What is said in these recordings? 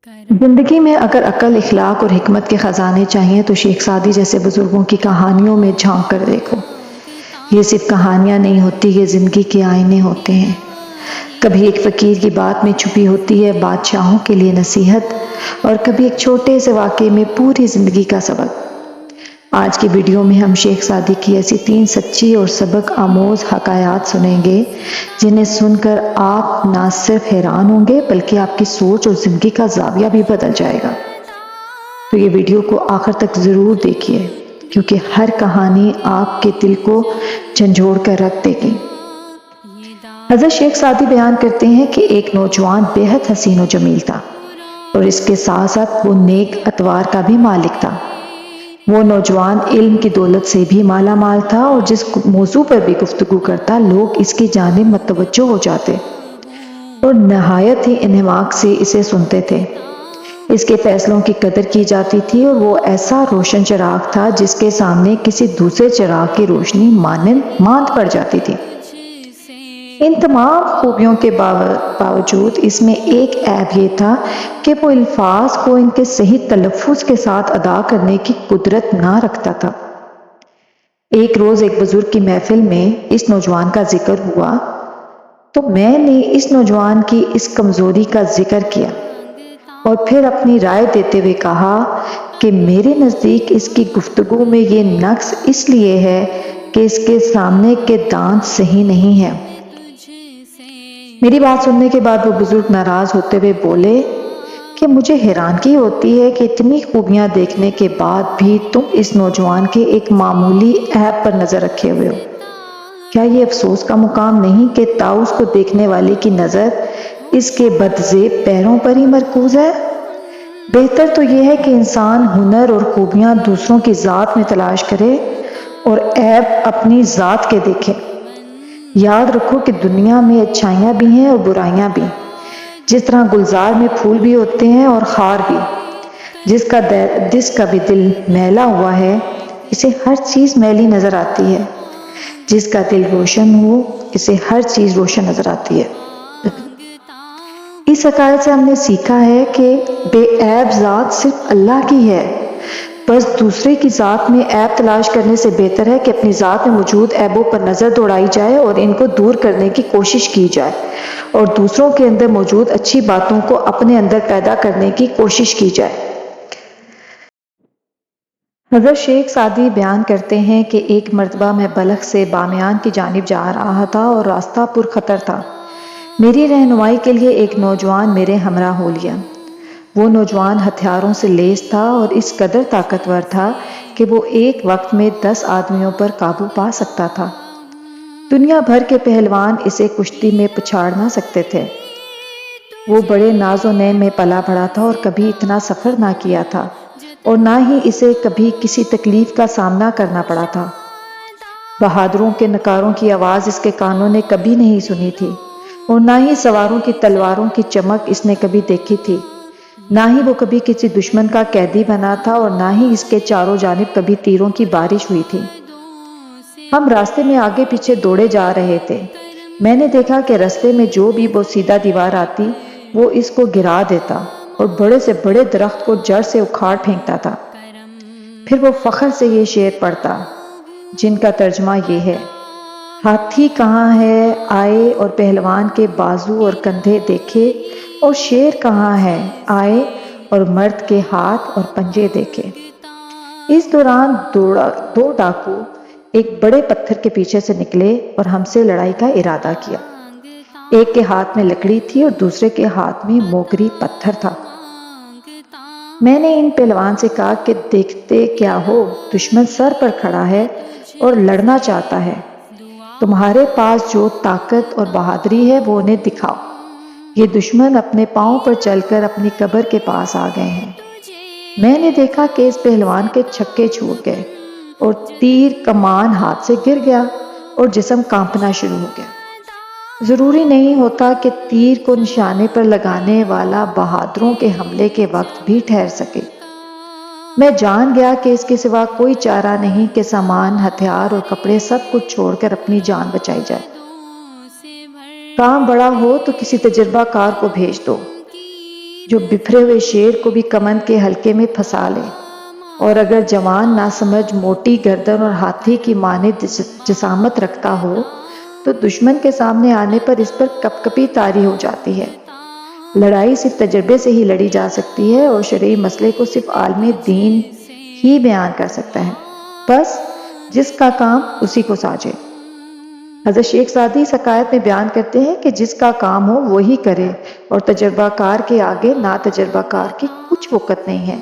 زندگی میں اگر عقل، اخلاق اور حکمت کے خزانے چاہیے تو شیخ سعدی جیسے بزرگوں کی کہانیوں میں جھانک کر دیکھو۔ یہ صرف کہانیاں نہیں ہوتی، یہ زندگی کے آئینے ہوتے ہیں۔ کبھی ایک فقیر کی بات میں چھپی ہوتی ہے بادشاہوں کے لیے نصیحت، اور کبھی ایک چھوٹے سے واقعے میں پوری زندگی کا سبق۔ آج کی ویڈیو میں ہم شیخ سعدی کی ایسی 3 سچی اور سبق آموز حکایات سنیں گے جنہیں سن کر آپ نہ صرف حیران ہوں گے بلکہ آپ کی سوچ اور زندگی کا زاویہ بھی بدل جائے گا۔ تو یہ ویڈیو کو آخر تک ضرور دیکھیے کیونکہ ہر کہانی آپ کے دل کو جھنجھوڑ کر رکھ دے گی۔ حضرت شیخ سعدی بیان کرتے ہیں کہ ایک نوجوان بے حد حسین و جمیل تھا اور اس کے ساتھ ساتھ وہ نیک اطوار کا بھی مالک تھا۔ وہ نوجوان علم کی دولت سے بھی مالا مال تھا اور جس موضوع پر بھی گفتگو کرتا لوگ اس کی جانب متوجہ ہو جاتے اور نہایت ہی انہماک سے اسے سنتے تھے۔ اس کے فیصلوں کی قدر کی جاتی تھی اور وہ ایسا روشن چراغ تھا جس کے سامنے کسی دوسرے چراغ کی روشنی ماند پڑ جاتی تھی۔ ان تمام خوبیوں کے باوجود اس میں ایک عیب یہ تھا کہ وہ الفاظ کو ان کے صحیح تلفظ کے ساتھ ادا کرنے کی قدرت نہ رکھتا تھا۔ ایک روز ایک بزرگ کی محفل میں اس نوجوان کا ذکر ہوا تو میں نے اس نوجوان کی اس کمزوری کا ذکر کیا اور پھر اپنی رائے دیتے ہوئے کہا کہ میرے نزدیک اس کی گفتگو میں یہ نقص اس لیے ہے کہ اس کے سامنے کے دانت صحیح نہیں ہیں۔ میری بات سننے کے بعد وہ بزرگ ناراض ہوتے ہوئے بولے کہ مجھے حیرانگی ہوتی ہے کہ اتنی خوبیاں دیکھنے کے بعد بھی تم اس نوجوان کے ایک معمولی عیب پر نظر رکھے ہوئے ہو۔ کیا یہ افسوس کا مقام نہیں کہ طاؤس کو دیکھنے والے کی نظر اس کے بدزیب پیروں پر ہی مرکوز ہے؟ بہتر تو یہ ہے کہ انسان ہنر اور خوبیاں دوسروں کی ذات میں تلاش کرے اور عیب اپنی ذات کے دیکھے۔ یاد رکھو کہ دنیا میں اچھائیاں بھی ہیں اور برائیاں بھی، جس طرح گلزار میں پھول بھی ہوتے ہیں اور خار بھی۔ جس کا بھی دل میلا ہوا ہے اسے ہر چیز میلی نظر آتی ہے، جس کا دل روشن ہو اسے ہر چیز روشن نظر آتی ہے۔ اس حکایت سے ہم نے سیکھا ہے کہ بے عیب ذات صرف اللہ کی ہے، بس دوسرے کی ذات میں عیب تلاش کرنے سے بہتر ہے کہ اپنی ذات میں موجود عیبوں پر نظر دوڑائی جائے اور ان کو دور کرنے کی کوشش کی جائے اور دوسروں کے اندر موجود اچھی باتوں کو اپنے اندر پیدا کرنے کی کوشش کی جائے۔ حضرت شیخ سعدی بیان کرتے ہیں کہ ایک مرتبہ میں بلخ سے بامیان کی جانب جا رہا تھا اور راستہ پر خطر تھا۔ میری رہنمائی کے لیے ایک نوجوان میرے ہمراہ ہو لیا۔ وہ نوجوان ہتھیاروں سے لیس تھا اور اس قدر طاقتور تھا کہ وہ ایک وقت میں 10 آدمیوں پر قابو پا سکتا تھا۔ دنیا بھر کے پہلوان اسے کشتی میں پچھاڑ نہ سکتے تھے۔ وہ بڑے ناز و نیم میں پلا بڑھا تھا اور کبھی اتنا سفر نہ کیا تھا اور نہ ہی اسے کبھی کسی تکلیف کا سامنا کرنا پڑا تھا۔ بہادروں کے نکاروں کی آواز اس کے کانوں نے کبھی نہیں سنی تھی اور نہ ہی سواروں کی تلواروں کی چمک اس نے کبھی دیکھی تھی۔ نہ ہی وہ کبھی کسی دشمن کا قیدی بنا تھا اور نہ ہی اس کے چاروں جانب کبھی تیروں کی بارش ہوئی تھی۔ ہم راستے میں آگے پیچھے دوڑے جا رہے تھے۔ میں نے دیکھا کہ راستے میں جو بھی وہ سیدھا دیوار آتی وہ اس کو گرا دیتا اور بڑے سے بڑے درخت کو جڑ سے اکھاڑ پھینکتا تھا۔ پھر وہ فخر سے یہ شعر پڑھتا جن کا ترجمہ یہ ہے: ہاتھی کہاں ہے آئے اور پہلوان کے بازو اور کندھے دیکھے، اور شیر کہاں ہے آئے اور مرد کے ہاتھ اور پنجے دیکھے۔ اس دوران 2 ڈاکو ایک بڑے پتھر کے پیچھے سے نکلے اور ہم سے لڑائی کا ارادہ کیا۔ ایک کے ہاتھ میں لکڑی تھی اور دوسرے کے ہاتھ میں موگری پتھر تھا۔ میں نے ان پہلوان سے کہا کہ دیکھتے کیا ہو، دشمن سر پر کھڑا ہے اور لڑنا چاہتا ہے۔ تمہارے پاس جو طاقت اور بہادری ہے وہ انہیں دکھاؤ۔ یہ دشمن اپنے پاؤں پر چل کر اپنی قبر کے پاس آ گئے ہیں۔ میں نے دیکھا کہ اس پہلوان کے چھکے چھوٹ گئے اور تیر کمان ہاتھ سے گر گیا اور جسم کانپنا شروع ہو گیا۔ ضروری نہیں ہوتا کہ تیر کو نشانے پر لگانے والا بہادروں کے حملے کے وقت بھی ٹھہر سکے۔ میں جان گیا کہ اس کے سوا کوئی چارہ نہیں کہ سامان، ہتھیار اور کپڑے سب کچھ چھوڑ کر اپنی جان بچائی جائے۔ کام بڑا ہو تو کسی تجربہ کار کو بھیج دو جو بکھرے ہوئے شیر کو بھی کمند کے حلقے میں پھنسا لے، اور اگر جوان ناسمجھ موٹی گردن اور ہاتھی کی مانند جسامت رکھتا ہو تو دشمن کے سامنے آنے پر اس پر کپ کپی طاری ہو جاتی ہے۔ لڑائی صرف تجربے سے ہی لڑی جا سکتی ہے اور شرعی مسئلے کو صرف عالم دین ہی بیان کر سکتا ہے۔ بس جس کا کام اسی کو ساجے۔ حضرت شیخ سعدی اس حکایت میں بیان کرتے ہیں کہ جس کا کام ہو وہی کرے، اور تجربہ کار کے آگے نا تجربہ کار کی کچھ وقت نہیں ہے۔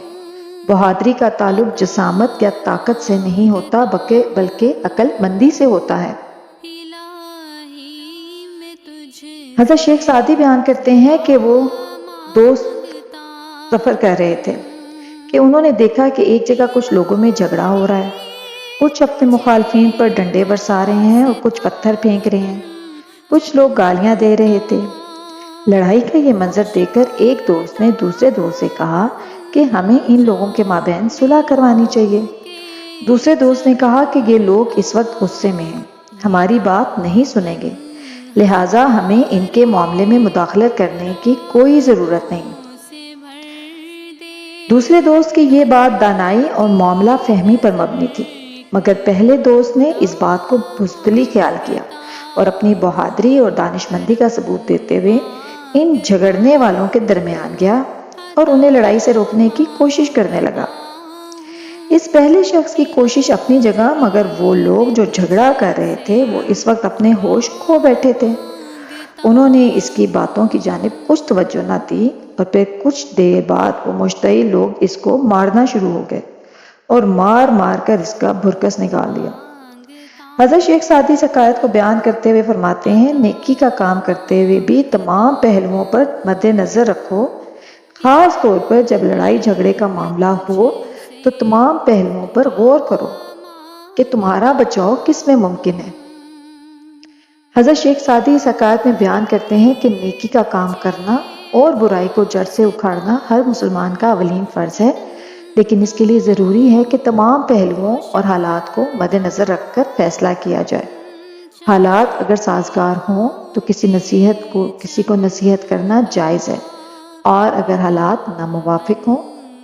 بہادری کا تعلق جسامت یا طاقت سے نہیں ہوتا بلکہ عقل مندی سے ہوتا ہے۔ حضرت شیخ سعدی بیان کرتے ہیں کہ وہ دوست سفر کر رہے تھے کہ انہوں نے دیکھا کہ ایک جگہ کچھ لوگوں میں جھگڑا ہو رہا ہے۔ کچھ اپنے مخالفین پر ڈنڈے برسا رہے ہیں اور کچھ پتھر پھینک رہے ہیں، کچھ لوگ گالیاں دے رہے تھے۔ لڑائی کا یہ منظر دیکھ کر ایک دوست نے دوسرے دوست سے کہا کہ ہمیں ان لوگوں کے مابین صلح کروانی چاہیے۔ دوسرے دوست نے کہا کہ یہ لوگ اس وقت غصے میں ہیں، ہماری بات نہیں سنیں گے، لہٰذا ہمیں ان کے معاملے میں مداخلت کرنے کی کوئی ضرورت نہیں۔ دوسرے دوست کی یہ بات دانائی اور معاملہ فہمی پر مبنی تھی، مگر پہلے دوست نے اس بات کو بزدلی خیال کیا اور اپنی بہادری اور دانشمندی کا ثبوت دیتے ہوئے ان جھگڑنے والوں کے درمیان گیا اور انہیں لڑائی سے روکنے کی کوشش کرنے لگا۔ اس پہلے شخص کی کوشش اپنی جگہ، مگر وہ لوگ جو جھگڑا کر رہے تھے وہ اس وقت اپنے ہوش کھو بیٹھے تھے۔ انہوں نے اس کی باتوں کی جانب کچھ توجہ نہ دی اور پھر کچھ دیر بعد وہ مشتعل لوگ اس کو مارنا شروع ہو گئے اور مار مار کر اس کا بھرکس نکال دیا۔ حضرت شیخ سعدی اس حکایت کو بیان کرتے ہوئے فرماتے ہیں، نیکی کا کام کرتے ہوئے بھی تمام پہلوؤں پر مد نظر رکھو، خاص طور پر جب لڑائی جھگڑے کا معاملہ ہو تو تمام پہلوؤں پر غور کرو کہ تمہارا بچاؤ کس میں ممکن ہے۔ حضرت شیخ سعدی اس حکایت میں بیان کرتے ہیں کہ نیکی کا کام کرنا اور برائی کو جڑ سے اکھاڑنا ہر مسلمان کا اولین فرض ہے، لیکن اس کے لیے ضروری ہے کہ تمام پہلوؤں اور حالات کو مد نظر رکھ کر فیصلہ کیا جائے۔ حالات اگر سازگار ہوں تو کسی کو نصیحت کرنا جائز ہے، اور اگر حالات ناموافق ہوں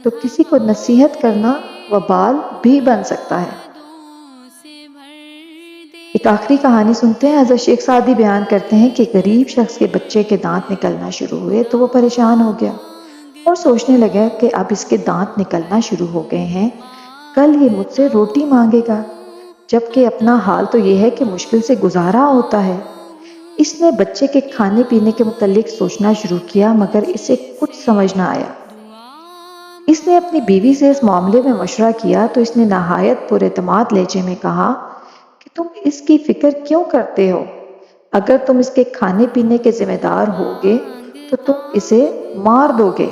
تو کسی کو نصیحت کرنا وبال بھی بن سکتا ہے۔ ایک آخری کہانی سنتے ہیں۔ حضرت شیخ سعدی بیان کرتے ہیں کہ غریب شخص کے بچے کے دانت نکلنا شروع ہوئے تو وہ پریشان ہو گیا اور سوچنے لگا کہ اب اس کے دانت نکلنا شروع ہو گئے ہیں، کل یہ مجھ سے روٹی مانگے گا، جبکہ اپنا حال تو یہ ہے کہ مشکل سے گزارا ہوتا ہے۔ اس نے بچے کے کھانے پینے کے متعلق سوچنا شروع کیا، مگر اسے کچھ سمجھ نہ آیا۔ اس نے اپنی بیوی سے اس معاملے میں مشورہ کیا تو اس نے نہایت پر اعتماد لہجے میں کہا کہ تم اس کی فکر کیوں کرتے ہو؟ اگر تم اس کے کھانے پینے کے ذمہ دار ہوگے تو تم اسے مار دو گے۔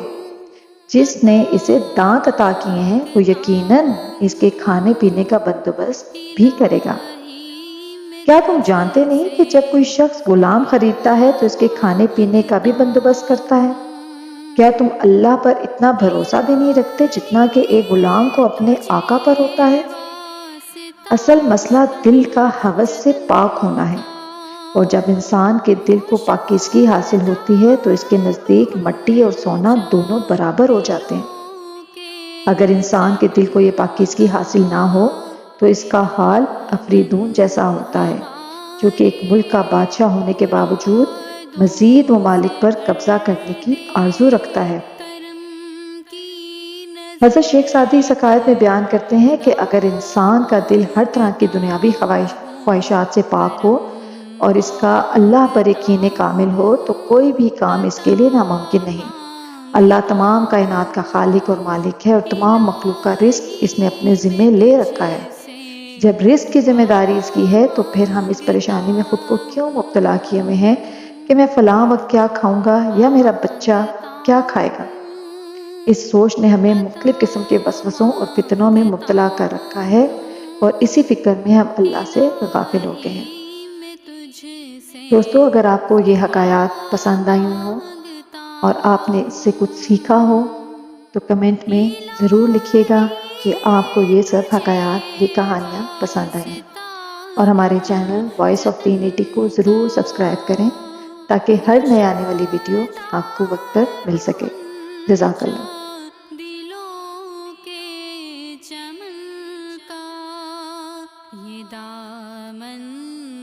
جس نے اسے دانت عطا کیے ہیں وہ یقیناً اس کے کھانے پینے کا بندوبست بھی کرے گا۔ کیا تم جانتے نہیں کہ جب کوئی شخص غلام خریدتا ہے تو اس کے کھانے پینے کا بھی بندوبست کرتا ہے؟ کیا تم اللہ پر اتنا بھروسہ بھی نہیں رکھتے جتنا کہ ایک غلام کو اپنے آقا پر ہوتا ہے؟ اصل مسئلہ دل کا ہوس سے پاک ہونا ہے، اور جب انسان کے دل کو پاکیزگی حاصل ہوتی ہے تو اس کے نزدیک مٹی اور سونا دونوں برابر ہو جاتے ہیں۔ اگر انسان کے دل کو یہ پاکیزگی حاصل نہ ہو تو اس کا حال افریدون جیسا ہوتا ہے، جو کہ ایک ملک کا بادشاہ ہونے کے باوجود مزید ممالک پر قبضہ کرنے کی آرزو رکھتا ہے۔ حضرت شیخ سعدی اس حکایت میں بیان کرتے ہیں کہ اگر انسان کا دل ہر طرح کی دنیاوی خواہشات سے پاک ہو اور اس کا اللہ پر یقین کامل ہو تو کوئی بھی کام اس کے لیے ناممکن نہیں۔ اللہ تمام کائنات کا خالق اور مالک ہے اور تمام مخلوق کا رزق اس نے اپنے ذمے لے رکھا ہے۔ جب رزق کی ذمہ داری اس کی ہے تو پھر ہم اس پریشانی میں خود کو کیوں مبتلا کیے ہوئے ہیں کہ میں فلاں وقت کیا کھاؤں گا یا میرا بچہ کیا کھائے گا؟ اس سوچ نے ہمیں مختلف قسم کے وسوسوں اور فتنوں میں مبتلا کر رکھا ہے، اور اسی فکر میں ہم اللہ سے غافل ہو گئے ہیں۔ دوستو، اگر آپ کو یہ حکایات پسند آئی ہوں اور آپ نے اس سے کچھ سیکھا ہو تو کمنٹ میں ضرور لکھیے گا کہ آپ کو یہ سب حکایات، یہ کہانیاں پسند آئی ہیں، اور ہمارے چینل وائس آف 380 کو ضرور سبسکرائب کریں تاکہ ہر نئے آنے والی ویڈیو آپ کو وقت پر مل سکے۔ جزاک اللہ. دلوں کے چمن کا یہ دامن